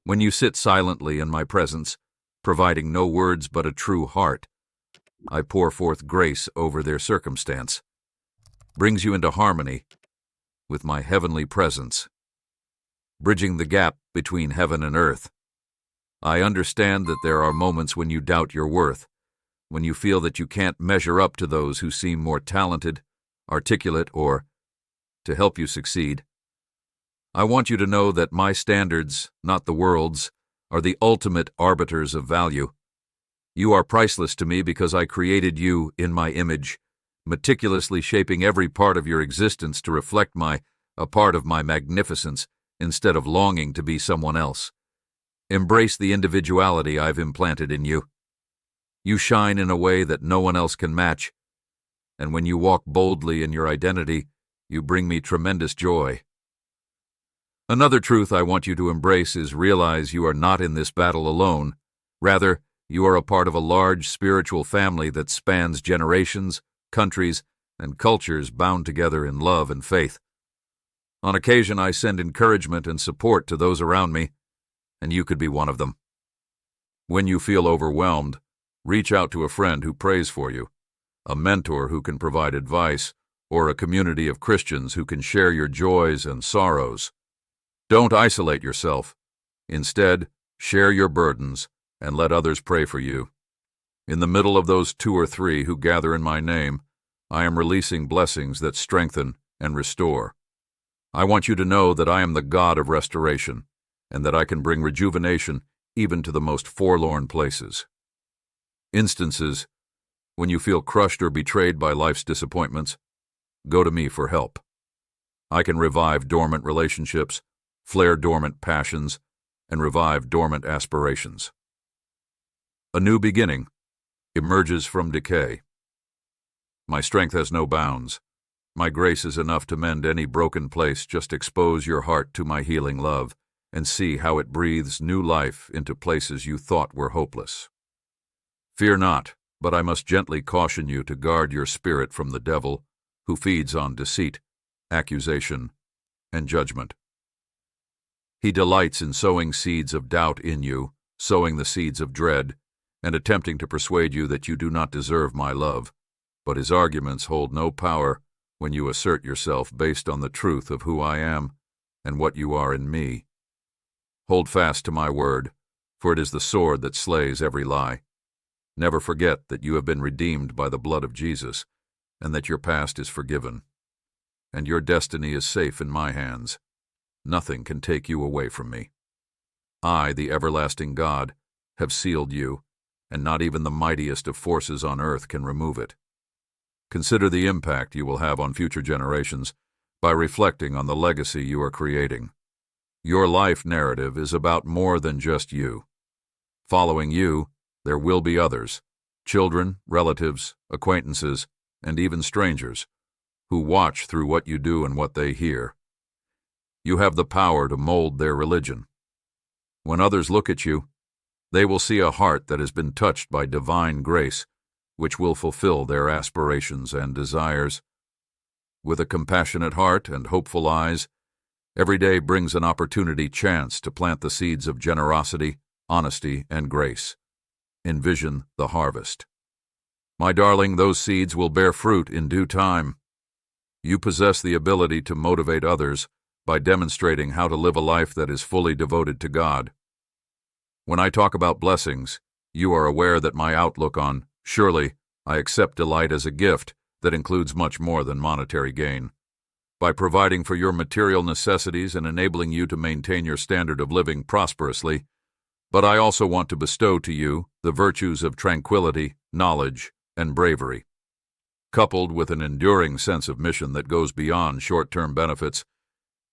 When you sit silently in my presence, providing no words but a true heart, I pour forth grace over their circumstance, brings you into harmony with my heavenly presence, bridging the gap between heaven and earth. I understand that there are moments when you doubt your worth, when you feel that you can't measure up to those who seem more talented, articulate, or to help you succeed. I want you to know that my standards, not the world's, are the ultimate arbiters of value. You are priceless to me because I created you in my image, meticulously shaping every part of your existence to reflect a part of my magnificence instead of longing to be someone else. Embrace the individuality I've implanted in you. You shine in a way that no one else can match, and when you walk boldly in your identity, you bring me tremendous joy. Another truth I want you to embrace is realize you are not in this battle alone. Rather, you are a part of a large spiritual family that spans generations, countries, and cultures bound together in love and faith. On occasion, I send encouragement and support to those around me, and you could be one of them. When you feel overwhelmed, reach out to a friend who prays for you, a mentor who can provide advice, or a community of Christians who can share your joys and sorrows. Don't isolate yourself. Instead, share your burdens and let others pray for you. In the middle of those 2 or 3 who gather in my name, I am releasing blessings that strengthen and restore. I want you to know that I am the God of restoration, and that I can bring rejuvenation even to the most forlorn places. Instances when you feel crushed or betrayed by life's disappointments, go to me for help. I can revive dormant relationships, flare dormant passions, and revive dormant aspirations. A new beginning emerges from decay. My strength has no bounds. My grace is enough to mend any broken place. Just expose your heart to my healing love and see how it breathes new life into places you thought were hopeless. Fear not, but I must gently caution you to guard your spirit from the devil, who feeds on deceit, accusation, and judgment. He delights in sowing seeds of doubt in you, sowing the seeds of dread, and attempting to persuade you that you do not deserve my love, but his arguments hold no power when you assert yourself based on the truth of who I am and what you are in me. Hold fast to my word, for it is the sword that slays every lie. Never forget that you have been redeemed by the blood of Jesus, and that your past is forgiven, and your destiny is safe in my hands. Nothing can take you away from me. I, the everlasting God, have sealed you, and not even the mightiest of forces on earth can remove it. Consider the impact you will have on future generations by reflecting on the legacy you are creating. Your life narrative is about more than just you. Following you, there will be others, children, relatives, acquaintances, and even strangers, who watch through what you do and what they hear. You have the power to mold their religion. When others look at you, they will see a heart that has been touched by divine grace, which will fulfill their aspirations and desires. With a compassionate heart and hopeful eyes, every day brings an opportunity chance to plant the seeds of generosity, honesty, and grace. Envision the harvest. My darling, those seeds will bear fruit in due time. You possess the ability to motivate others by demonstrating how to live a life that is fully devoted to God. When I talk about blessings, you are aware that my outlook on, surely, I accept delight as a gift that includes much more than monetary gain. By providing for your material necessities and enabling you to maintain your standard of living prosperously, but I also want to bestow to you the virtues of tranquility, knowledge, and bravery. Coupled with an enduring sense of mission that goes beyond short-term benefits,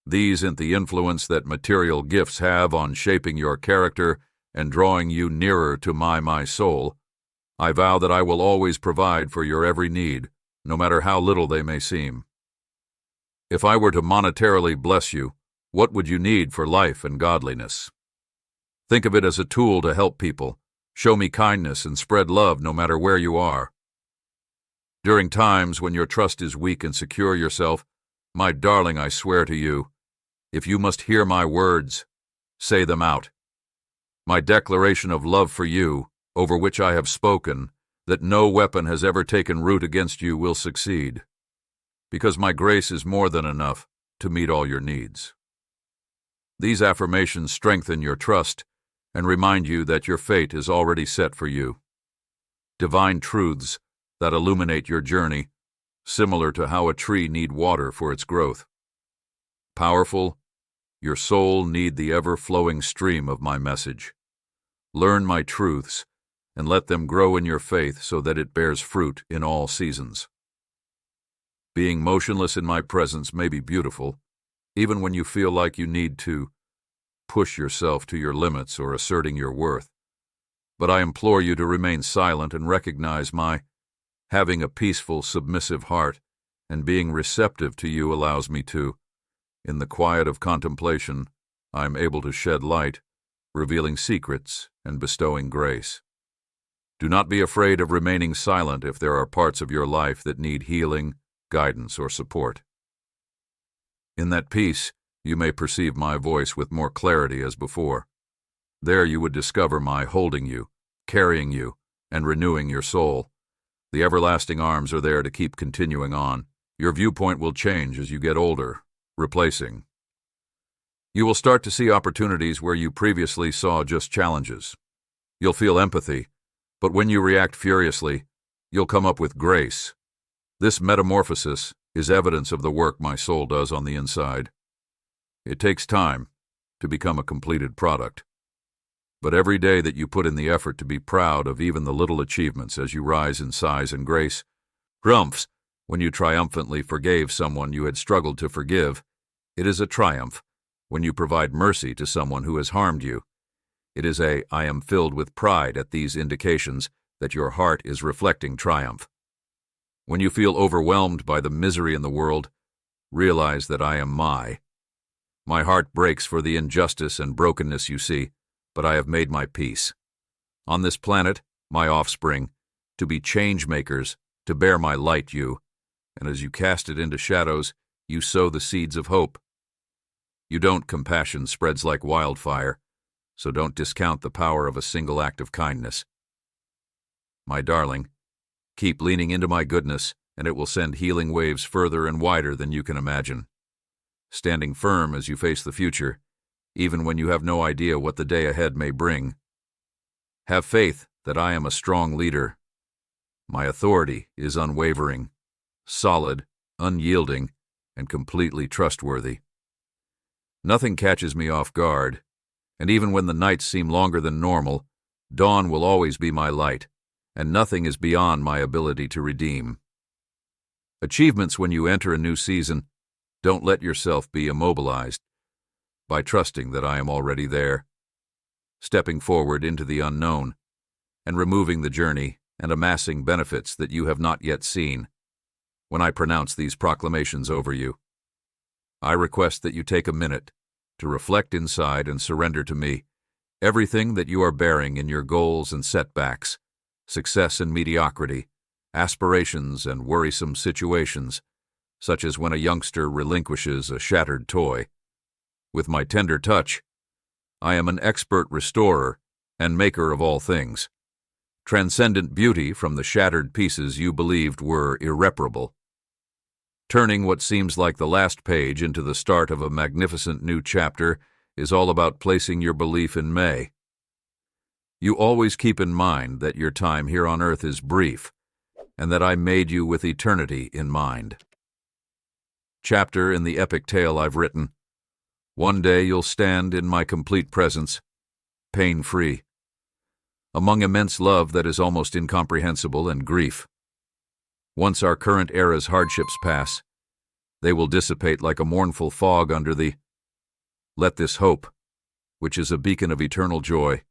these and the influence that material gifts have on shaping your character and drawing you nearer to my soul, I vow that I will always provide for your every need, no matter how little they may seem. If I were to monetarily bless you, what would you need for life and godliness? Think of it as a tool to help people, show me kindness, and spread love no matter where you are. During times when your trust is weak and secure yourself, my darling, I swear to you, if you must hear my words, say them out. My declaration of love for you, over which I have spoken, that no weapon has ever taken root against you will succeed, because my grace is more than enough to meet all your needs. These affirmations strengthen your trust and remind you that your fate is already set for you. Divine truths that illuminate your journey, similar to how a tree needs water for its growth. Powerful, your soul needs the ever-flowing stream of my message. Learn my truths and let them grow in your faith so that it bears fruit in all seasons. Being motionless in my presence may be beautiful, even when you feel like you need to push yourself to your limits or asserting your worth. But I implore you to remain silent and recognize my having a peaceful, submissive heart, and being receptive to you allows me to. In the quiet of contemplation, I am able to shed light, revealing secrets and bestowing grace. Do not be afraid of remaining silent if there are parts of your life that need healing, guidance, or support. In that peace, you may perceive my voice with more clarity as before. There you would discover my holding you, carrying you, and renewing your soul. The everlasting arms are there to keep continuing on. Your viewpoint will change as you get older, replacing. You will start to see opportunities where you previously saw just challenges. You'll feel empathy, but when you react furiously, you'll come up with grace. This metamorphosis is evidence of the work my soul does on the inside. It takes time to become a completed product. But every day that you put in the effort to be proud of even the little achievements as you rise in size and grace, triumphs, when you triumphantly forgave someone you had struggled to forgive, it is a triumph. When you provide mercy to someone who has harmed you, it is I am filled with pride at these indications that your heart is reflecting triumph. When you feel overwhelmed by the misery in the world, realize that I am my heart breaks for the injustice and brokenness you see, but I have made my peace. On this planet, my offspring, to be change makers, to bear my light you, and as you cast it into shadows, you sow the seeds of hope. You don't, compassion spreads like wildfire, so don't discount the power of a single act of kindness. My darling, keep leaning into my goodness, and it will send healing waves further and wider than you can imagine. Standing firm as you face the future, even when you have no idea what the day ahead may bring. Have faith that I am a strong leader. My authority is unwavering, solid, unyielding, and completely trustworthy. Nothing catches me off guard, and even when the nights seem longer than normal, dawn will always be my light, and nothing is beyond my ability to redeem. Achievements when you enter a new season, don't let yourself be immobilized by trusting that I am already there, stepping forward into the unknown, and removing the journey and amassing benefits that you have not yet seen. When I pronounce these proclamations over you, I request that you take a minute to reflect inside and surrender to me everything that you are bearing in your goals and setbacks, success and mediocrity, aspirations and worrisome situations, such as when a youngster relinquishes a shattered toy. With my tender touch, I am an expert restorer and maker of all things. Transcendent beauty from the shattered pieces you believed were irreparable. Turning what seems like the last page into the start of a magnificent new chapter is all about placing your belief in May. You always keep in mind that your time here on earth is brief, and that I made you with eternity in mind. Chapter in the epic tale I've written. One day you'll stand in my complete presence, pain-free, among immense love that is almost incomprehensible and grief. Once our current era's hardships pass, they will dissipate like a mournful fog under the. Let this hope, which is a beacon of eternal joy,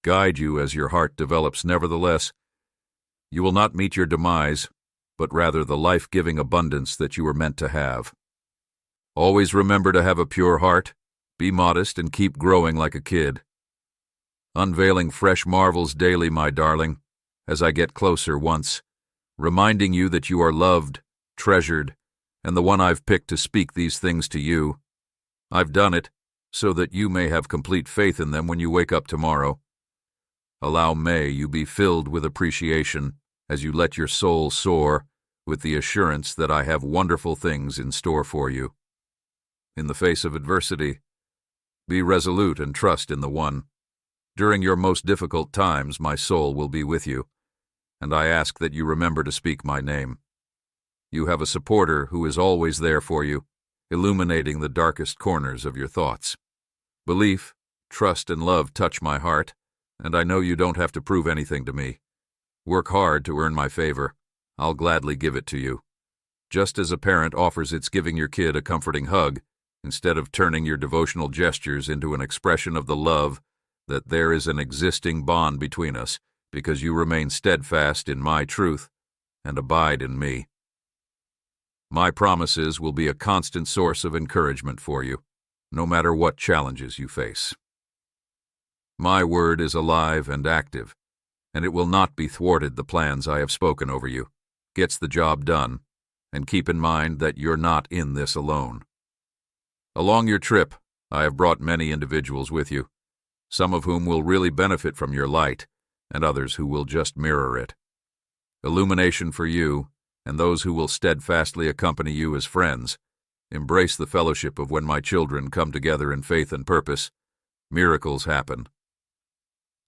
guide you as your heart develops. Nevertheless, you will not meet your demise, but rather the life-giving abundance that you were meant to have. Always remember to have a pure heart, be modest, and keep growing like a kid. Unveiling fresh marvels daily, my darling, as I get closer once, reminding you that you are loved, treasured, and the one I've picked to speak these things to you. I've done it, so that you may have complete faith in them when you wake up tomorrow. Allow May you be filled with appreciation as you let your soul soar with the assurance that I have wonderful things in store for you. In the face of adversity, be resolute and trust in the One. During your most difficult times, my soul will be with you, and I ask that you remember to speak my name. You have a supporter who is always there for you, illuminating the darkest corners of your thoughts. Belief, trust, and love touch my heart, and I know you don't have to prove anything to me. Work hard to earn my favor. I'll gladly give it to you. Just as a parent offers its giving your kid a comforting hug, instead of turning your devotional gestures into an expression of the love that there is an existing bond between us because you remain steadfast in my truth and abide in me. My promises will be a constant source of encouragement for you, no matter what challenges you face. My word is alive and active, and it will not be thwarted. The plans I have spoken over you gets the job done, and keep in mind that you're not in this alone. Along your trip, I have brought many individuals with you, some of whom will really benefit from your light, and others who will just mirror it. Illumination for you, and those who will steadfastly accompany you as friends. Embrace the fellowship of when my children come together in faith and purpose. Miracles happen.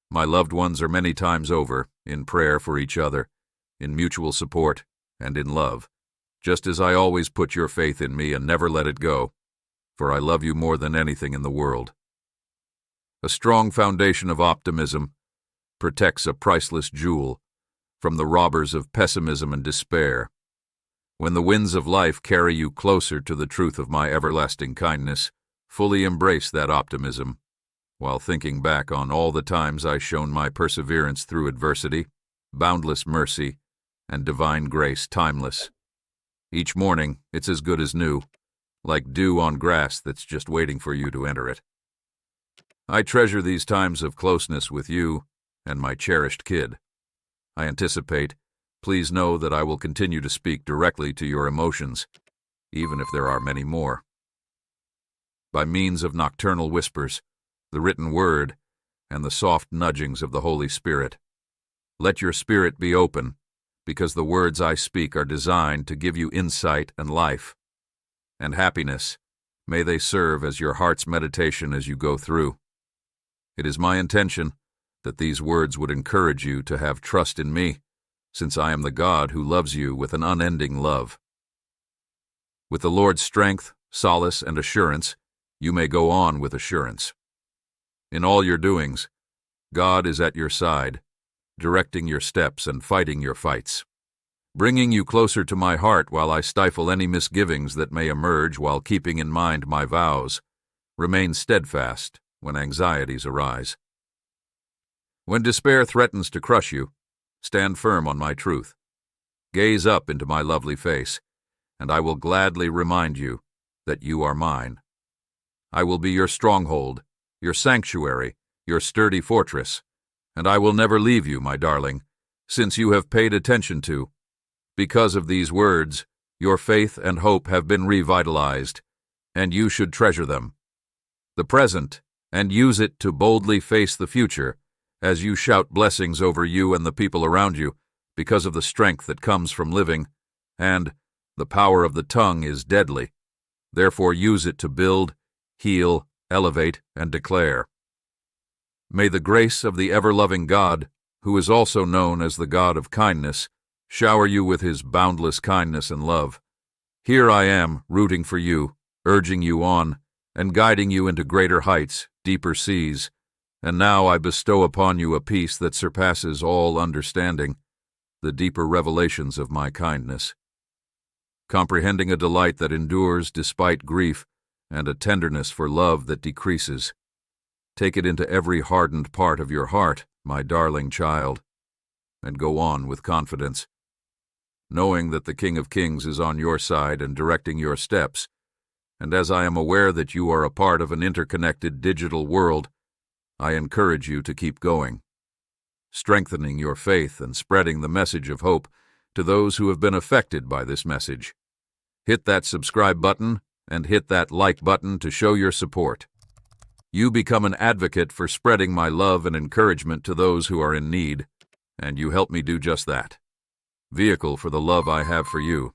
My loved ones are many times over, in prayer for each other, in mutual support, and in love, just as I always put your faith in me and never let it go, for I love you more than anything in the world. A strong foundation of optimism protects a priceless jewel from the robbers of pessimism and despair. When the winds of life carry you closer to the truth of my everlasting kindness, fully embrace that optimism, while thinking back on all the times I shown my perseverance through adversity, boundless mercy, and divine grace timeless. Each morning, it's as good as new, like dew on grass that's just waiting for you to enter it. I treasure these times of closeness with you and my cherished kid. I anticipate, please know that I will continue to speak directly to your emotions, even if there are many more. By means of nocturnal whispers, the written word, and the soft nudgings of the Holy Spirit, let your spirit be open, because the words I speak are designed to give you insight and life and happiness. May they serve as your heart's meditation as you go through. It is my intention that these words would encourage you to have trust in me, since I am the God who loves you with an unending love. With the Lord's strength, solace, and assurance, you may go on with assurance. In all your doings, God is at your side, directing your steps and fighting your fights, bringing you closer to my heart while I stifle any misgivings that may emerge while keeping in mind my vows. Remain steadfast when anxieties arise. When despair threatens to crush you, stand firm on my truth. Gaze up into my lovely face, and I will gladly remind you that you are mine. I will be your stronghold, your sanctuary, your sturdy fortress, and I will never leave you, my darling, since you have paid attention to. Because of these words, your faith and hope have been revitalized, and you should treasure them. The present, and use it to boldly face the future, as you shout blessings over you and the people around you, because of the strength that comes from living, and the power of the tongue is deadly. Therefore use it to build, heal, elevate, and declare. May the grace of the ever-loving God, who is also known as the God of kindness, shower you with his boundless kindness and love. Here I am, rooting for you, urging you on, and guiding you into greater heights, deeper seas. And now I bestow upon you a peace that surpasses all understanding, the deeper revelations of my kindness. Comprehending a delight that endures despite grief, and a tenderness for love that decreases. Take it into every hardened part of your heart, my darling child, and go on with confidence, knowing that the King of Kings is on your side and directing your steps, and as I am aware that you are a part of an interconnected digital world, I encourage you to keep going, strengthening your faith and spreading the message of hope to those who have been affected by this message. Hit that subscribe button and hit that like button to show your support. You become an advocate for spreading my love and encouragement to those who are in need, and you help me do just that. Vehicle for the love I have for you.